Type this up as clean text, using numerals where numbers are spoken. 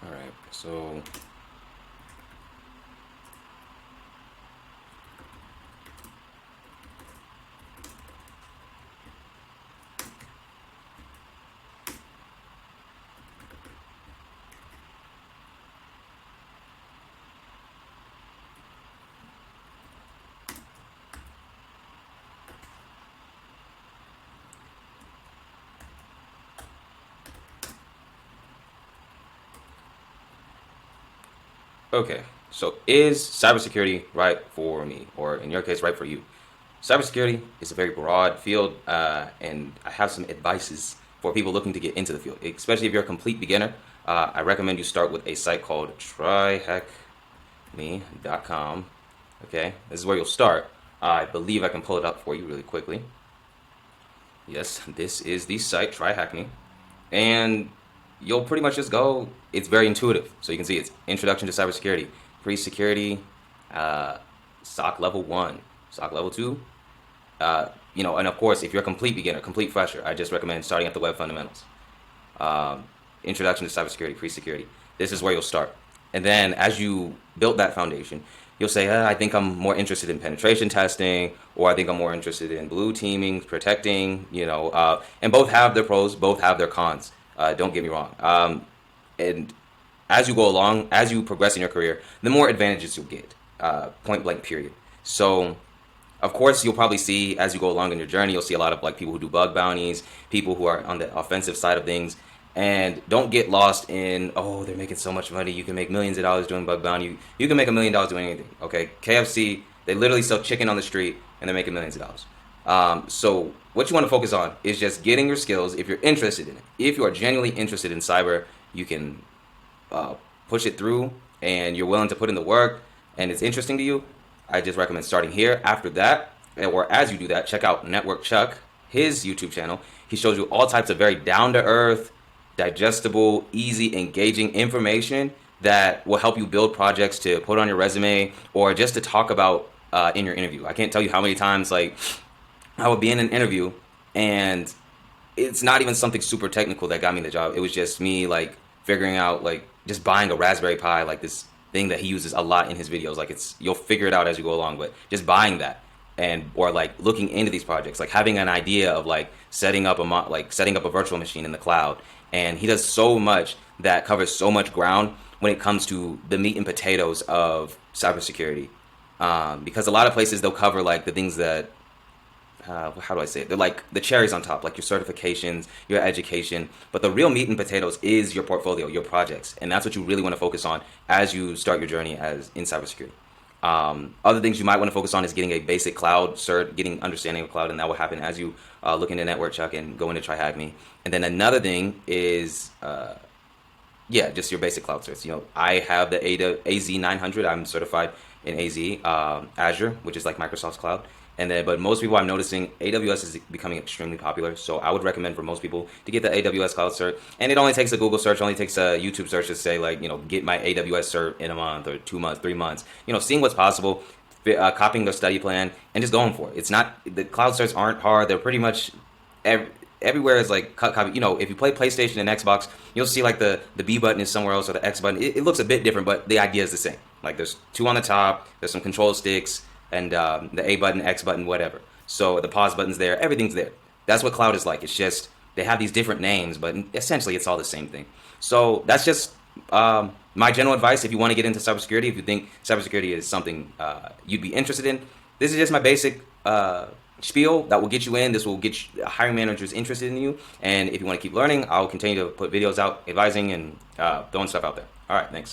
All right, so okay, so is cybersecurity right for me, or in your case, right for you? Cybersecurity is a very broad field, and I have some advices for people looking to get into the field, especially if you're a complete beginner. I recommend you start with a site called tryhackme.com. Okay, this is where you'll start. I believe I can pull it up for you really quickly. Yes, this is the site, tryhackme, and you'll pretty much just go. It's very intuitive, so you can see it's Introduction to Cybersecurity, Pre-Security, uh, SOC Level 1, SOC Level 2, and of course, if you're a complete beginner, complete fresher, I just recommend starting at the web fundamentals. Um, Introduction to Cybersecurity, Pre-Security. This is where you'll start. And then as you build that foundation, you'll say, I think I'm more interested in penetration testing, or I think I'm more interested in blue teaming, protecting, and both have their pros, both have their cons. Don't get me wrong. And as you go along, as you progress in your career, the more advantages you'll get, point blank, period. So, of course, you'll probably see as you go along in your journey, you'll see a lot of like people who do bug bounties, people who are on the offensive side of things, and don't get lost in, oh, they're making so much money. You can make millions of dollars doing bug bounty. You can make $1 million doing anything. Okay, KFC, they literally sell chicken on the street and they're making millions of dollars. So what you want to focus on is just getting your skills if you're interested in it. If you are genuinely interested in cyber, you can uh, push it through and you're willing to put in the work and it's interesting to you. I just recommend starting here. After that, or as you do that, check out Network Chuck, his YouTube channel. He shows you all types of very down to earth, digestible, easy, engaging information that will help you build projects to put on your resume or just to talk about in your interview. I can't tell you how many times like I would be in an interview and it's not even something super technical that got me the job. It was just me like figuring out like just buying a Raspberry Pi, like this thing that he uses a lot in his videos. Like it's you'll figure it out as you go along, but just buying that and or like looking into these projects, like having an idea of like setting up a virtual machine in the cloud. And he does so much that covers so much ground when it comes to the meat and potatoes of cybersecurity. Because a lot of places they'll cover like the things that how do I say it? They're like the cherries on top, like your certifications, your education. But the real meat and potatoes is your portfolio, your projects, and that's what you really want to focus on as you start your journey as in cybersecurity. Other things you might want to focus on is getting a basic cloud cert, getting understanding of cloud, and that will happen as you look into Network Chuck and go into TryHackMe. And then another thing is, just your basic cloud certs. I have the AZ900. I'm certified in Azure, which is like Microsoft's cloud. And then, but most people I'm noticing AWS is becoming extremely popular. So I would recommend for most people to get the AWS cloud cert. And it only takes a Google search, only takes a YouTube search to say like, get my AWS cert in a month or 2 months, 3 months. Seeing what's possible, copying their study plan and just going for it. It's not, the cloud certs aren't hard. They're pretty much everywhere is like copy. If you play PlayStation and Xbox, you'll see like the B button is somewhere else or the X button. It looks a bit different, but the idea is the same. Like there's two on the top, there's some control sticks, and the A button, X button, whatever. So the pause button's there, everything's there. That's what cloud is like. It's just they have these different names, but essentially it's all the same thing. So that's just my general advice if you want to get into cybersecurity. If you think cybersecurity is something you'd be interested in, this is just my basic spiel that will get you in. This will get hiring managers interested in you. And if you want to keep learning, I'll continue to put videos out advising and throwing stuff out there. All right, thanks.